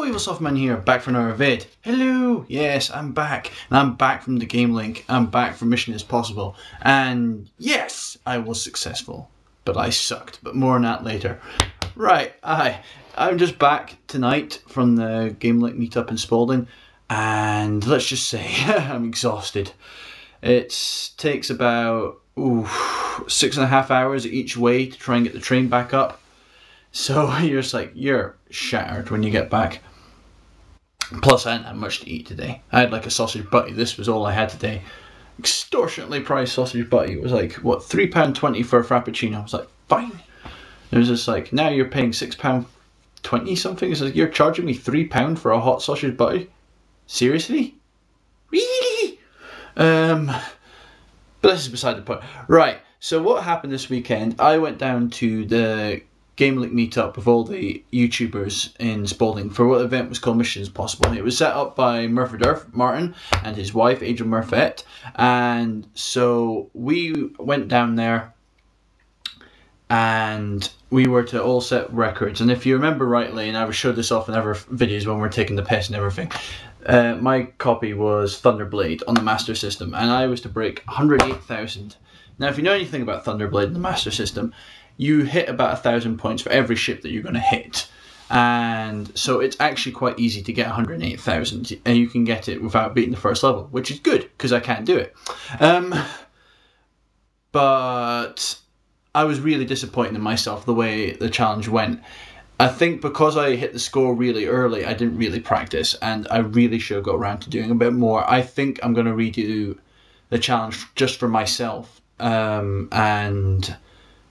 Evil Softman here, back for another vid. Hello! Yes, I'm back. And I'm back from the game link. I'm back from Mission Impossible. And yes, I was successful. But I sucked. But more on that later. Right, I'm just back tonight from the game link meetup in Spalding. And let's just say, I'm exhausted. It takes about 6.5 hours each way to try and get the train back up. So you're just like, you're shattered when you get back. Plus I hadn't had much to eat today. I had like a sausage butty. This was all I had today. Extortionately priced sausage butty. It was like, what, £3.20 for a Frappuccino. I was like, fine. It was just like, now you're paying £6.20 something. It's like, you're charging me £3 for a hot sausage butty? Seriously? Really? But this is beside the point. Right, so what happened this weekend, I went down to the Game Link meetup with all the YouTubers in Spalding for what event was called Mission Impossible. It was set up by Martin and his wife, Angel Murphet. And so we went down there and we were to all set records. And if you remember rightly, and I showed this off in other videos when we were taking the piss and everything, my copy was Thunderblade on the Master System, and I was to break 108,000. Now, if you know anything about Thunderblade in the Master System, you hit about 1,000 points for every ship that you're going to hit. And so it's actually quite easy to get 108,000, and you can get it without beating the first level, which is good, because I can't do it. But I was really disappointed in myself the way the challenge went. I think because I hit the score really early, I didn't really practice, and I really should have got around to doing a bit more. I think I'm going to redo the challenge just for myself, and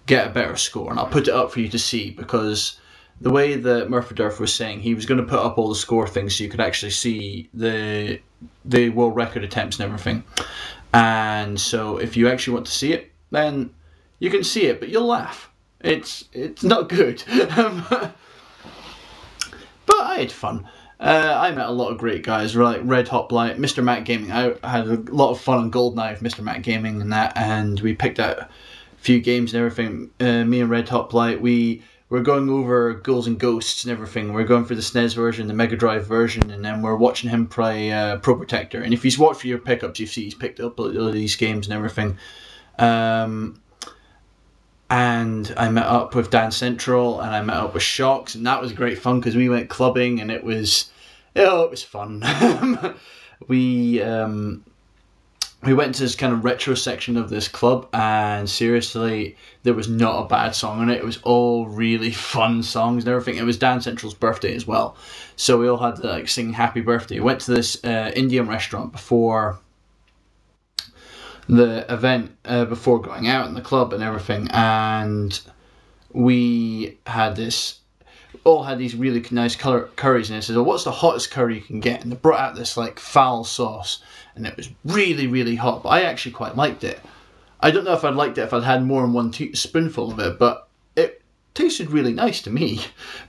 get a better score, and I'll put it up for you to see, because the way that Murphy was saying, he was going to put up all the score things so you could actually see the world record attempts and everything. And so if you actually want to see it, then you can see it, but you'll laugh. It's not good. But I had fun. I met a lot of great guys, like Red Hot Blight, Mr. Matt Gaming. I had a lot of fun on GoldenEye with Mr. Matt Gaming and that, and we picked out few games and everything. Me and Red Hot Blight, we were going over Ghouls and Ghosts and everything. We're going for the SNES version, the Mega Drive version, and then we're watching him play Pro Protector. And if he's watched for your pickups, you see he's picked up all of these games and everything. And I met up with Dan Central, and I met up with Shocks, and that was great fun because we went clubbing, and it was fun. We went to this kind of retro section of this club, and seriously, there was not a bad song on it. It was all really fun songs and everything. It was Dan Central's birthday as well, so we all had to like sing happy birthday. We went to this Indian restaurant before the event, before going out in the club and everything, and we had this, all had these really nice curries, and I said, "Oh, what's the hottest curry you can get?" And they brought out this like foul sauce, and it was really, really hot, but I actually quite liked it. I don't know if I'd liked it if I'd had more than one spoonful of it, but it tasted really nice to me.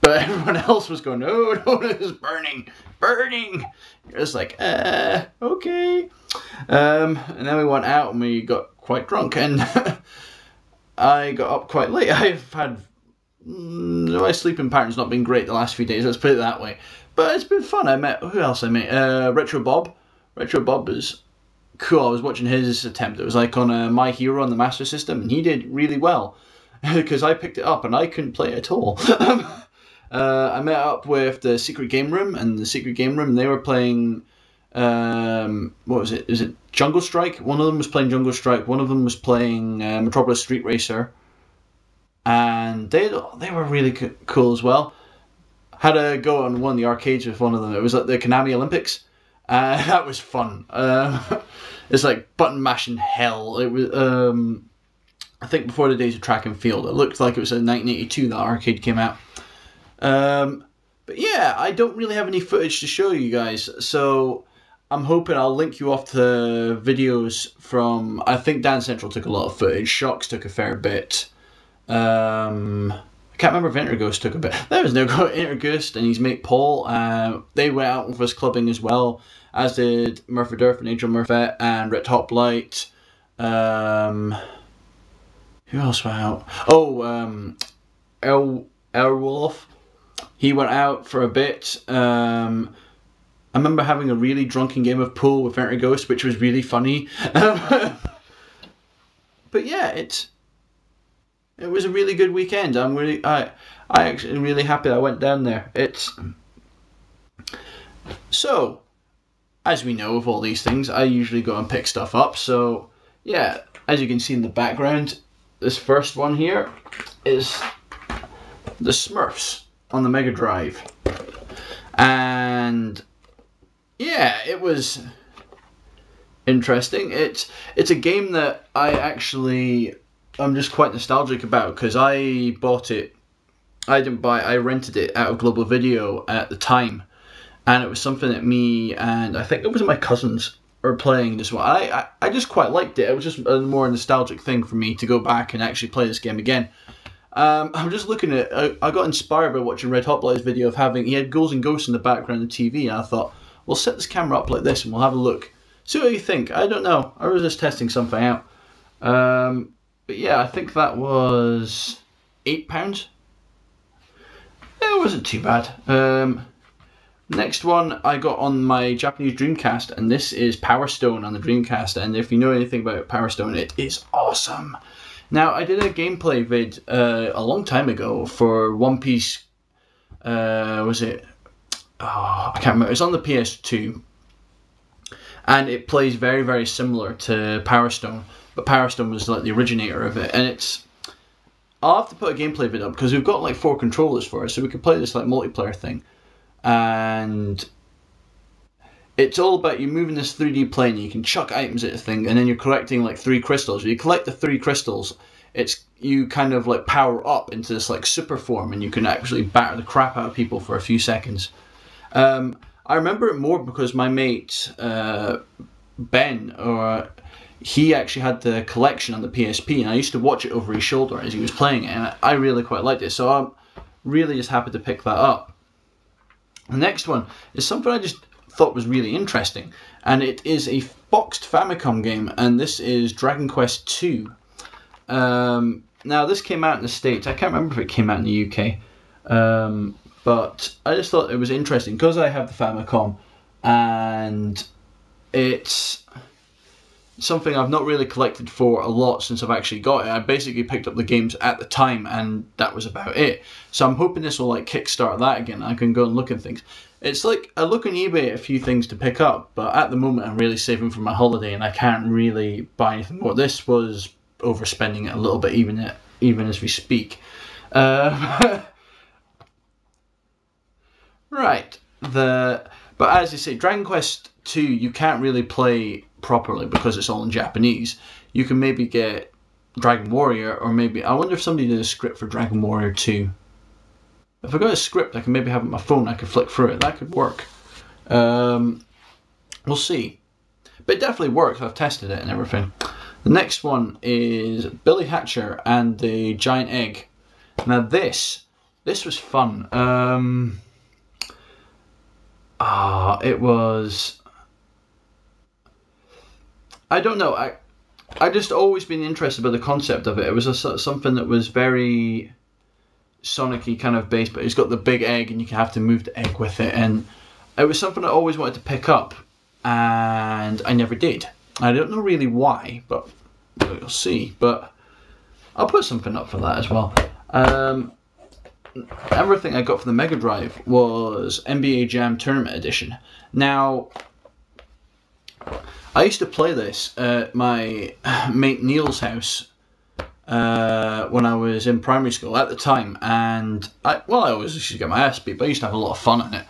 But everyone else was going, "Oh no, this is burning, burning." It was like, okay. And then we went out and we got quite drunk, and I got up quite late. I've had, my sleeping pattern's not been great the last few days, let's put it that way. But it's been fun. Who else I met? Retro Bob. Retro Bob was cool. I was watching his attempt. It was like on My Hero on the Master System, and he did really well because I picked it up and I couldn't play it at all. I met up with the Secret Game Room, and the Secret Game Room, they were playing, what was it? Is it Jungle Strike? One of them was playing Jungle Strike. One of them was playing Metropolis Street Racer, and they were really cool as well. Had a go on one of the arcades with one of them. It was at the Konami Olympics. That was fun. It's like button mashing hell. It was, I think before the days of track and field. It looked like it was in 1982 that arcade came out. But yeah, I don't really have any footage to show you guys, so I'm hoping I'll link you off to videos from, I think Dan Central took a lot of footage, Shocks took a fair bit, I can't remember if Interghost took a bit. There was no Interghost and his mate Paul. They went out with us clubbing as well, as did Murphy Durf and Angel Murphet and Red Hot Blight. Who else went out? Oh, Airwolf. He went out for a bit. I remember having a really drunken game of pool with Venture Ghost, which was really funny. But yeah, it was a really good weekend. I actually really happy I went down there. So, as we know of all these things, I usually go and pick stuff up. So yeah, as you can see in the background, this first one here is the Smurfs on the Mega Drive. And yeah, it was interesting. It's a game that I'm just quite nostalgic about, because I bought it. I didn't buy it, I rented it out of Global Video at the time, and it was something that me and I think it was my cousins were playing this one. I just quite liked it. It was just a more nostalgic thing for me to go back and actually play this game again. I'm just looking at it. I got inspired by watching Red Hot Light's video of he had Ghouls and Ghosts in the background of the TV, and I thought, we'll set this camera up like this and we'll have a look. See what you think. I don't know. I was just testing something out. But yeah, I think that was £8. It wasn't too bad. Next one I got on my Japanese Dreamcast, and this is Power Stone on the Dreamcast. And if you know anything about Power Stone, it is awesome. Now, I did a gameplay vid a long time ago for One Piece. Was it? Oh, I can't remember. It's on the PS2, and it plays very, very similar to Power Stone. But Power Stone was like the originator of it, and I'll have to put a gameplay vid up because we've got like 4 controllers for it, so we could play this like multiplayer thing. And it's all about you moving this 3D plane. You can chuck items at the thing, and then you're collecting like 3 crystals. When you collect the 3 crystals, you kind of like power up into this like super form, and you can actually batter the crap out of people for a few seconds. I remember it more because my mate Ben, he actually had the collection on the PSP, and I used to watch it over his shoulder as he was playing it, and I really quite liked it. So I'm really just happy to pick that up. The next one is something I just thought was really interesting, and it is a boxed Famicom game, and this is Dragon Quest II. Now this came out in the States. I can't remember if it came out in the UK, but I just thought it was interesting because I have the Famicom, and it's something I've not really collected for a lot since I've actually got it. I basically picked up the games at the time, and that was about it. So I'm hoping this will like kickstart that again. I can go and look at things. It's like I look on eBay at a few things to pick up, but at the moment I'm really saving for my holiday, and I can't really buy anything more. This was overspending it a little bit, even as we speak. Right. But as you say, Dragon Quest II, you can't really play properly because it's all in Japanese. You can maybe get Dragon Warrior, or maybe I wonder if somebody did a script for Dragon Warrior 2. If I got a script, I can maybe have it on my phone. I could flick through it. That could work. We'll see. But it definitely works. I've tested it and everything. The next one is Billy Hatcher and the Giant Egg. Now this was fun. It was. I don't know. I just always been interested by the concept of it. It was something that was very Sonic-y kind of based, but it's got the big egg, and you have to move the egg with it. And it was something I always wanted to pick up, and I never did. I don't know really why, but you'll see. But I'll put something up for that as well. Everything I got for the Mega Drive was NBA Jam Tournament Edition. Now, I used to play this at my mate Neil's house when I was in primary school at the time, and I always used to get my ass beat, but I used to have a lot of fun in it.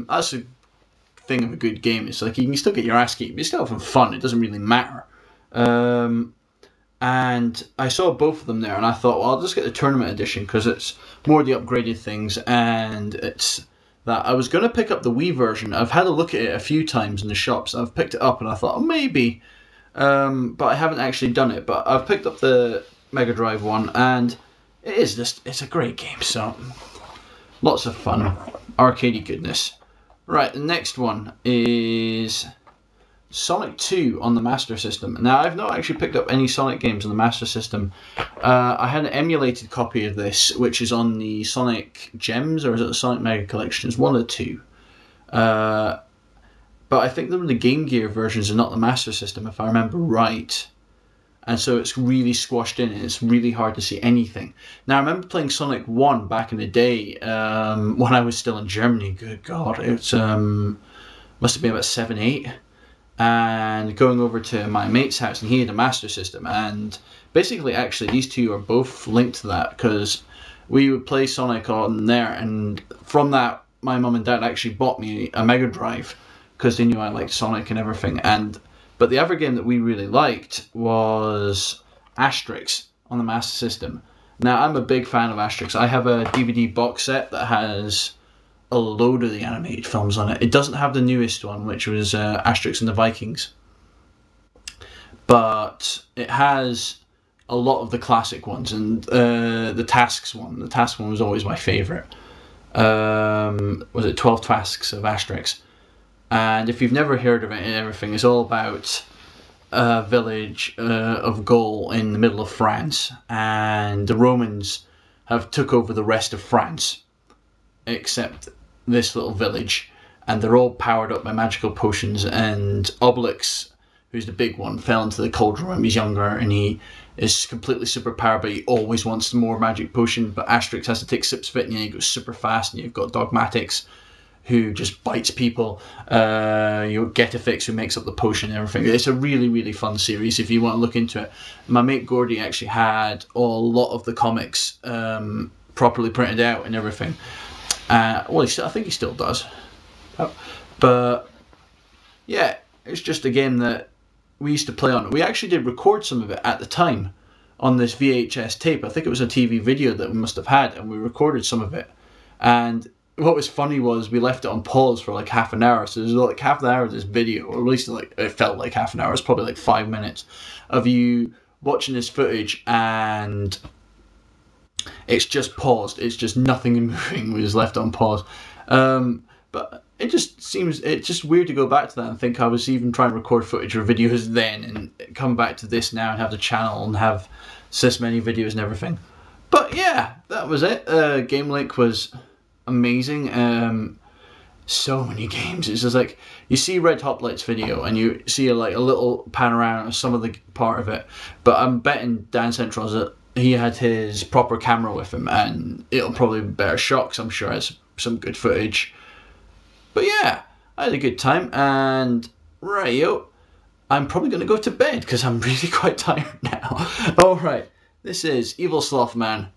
That's a thing of a good game. It's like you can still get your ass kicked, but you're still having fun. It doesn't really matter. And I saw both of them there, and I thought, well, I'll just get the tournament edition because it's more the upgraded things, and it's that I was going to pick up the Wii version. I've had a look at it a few times in the shops. I've picked it up, and I thought, oh, maybe, but I haven't actually done it. But I've picked up the Mega Drive one, and it's a great game. So lots of fun, arcadey goodness. Right, the next one is Sonic 2 on the Master System. Now, I've not actually picked up any Sonic games on the Master System. I had an emulated copy of this, which is on the Sonic Gems, or is it the Sonic Mega Collection? It's one of the two. But I think the Game Gear versions are not the Master System, if I remember right. And so it's really squashed in, and it's really hard to see anything. Now, I remember playing Sonic 1 back in the day, when I was still in Germany. Good God, it must have been about 7, 8. And going over to my mate's house, and he had a Master System, and basically actually these two are both linked to that, because we would play Sonic on there, and from that my mum and dad actually bought me a Mega Drive because they knew I liked Sonic and everything. But the other game that we really liked was Asterix on the Master System. Now, I'm a big fan of Asterix. I have a DVD box set that has a load of the animated films on it. It doesn't have the newest one, which was Asterix and the Vikings, but it has a lot of the classic ones, and the Tasks one. The Tasks one was always my favourite. Was it 12 Tasks of Asterix? And if you've never heard of it and everything, it's all about a village of Gaul in the middle of France, and the Romans have took over the rest of France, except this little village, and they're all powered up by magical potions. And Obelix, who's the big one, fell into the cauldron when he was younger, and he is completely superpowered, but he always wants more magic potion. But Asterix has to take sips of it, and he goes super fast. And you've got Dogmatix, who just bites people. You've got Getafix, who makes up the potion and everything. It's a really, really fun series if you want to look into it. My mate Gordy actually had a lot of the comics properly printed out and everything. Well, I think he still does. But yeah, it's just a game that we used to play on. We actually did record some of it at the time on this VHS tape. I think it was a TV video that we must have had, and we recorded some of it. And what was funny was we left it on pause for like half an hour. So there's like half an hour of this video, or at least like it felt like half an hour. It's probably like 5 minutes of you watching this footage, and it's just paused. It's just nothing moving. We just left it on pause. But it just seems, it's just weird to go back to that and think I was even trying to record footage or videos then, and come back to this now and have the channel and have this many videos and everything. But yeah, that was it. Game Link was amazing. So many games. It's just like you see Red Hoplight's video and you see like a little panorama of some of the part of it, but I'm betting Dan Central's that he had his proper camera with him, and it'll probably be better shots. I'm sure it's some good footage. But yeah, I had a good time, and right, I'm probably going to go to bed because I'm really quite tired now. Alright, this is Evil Sloth Man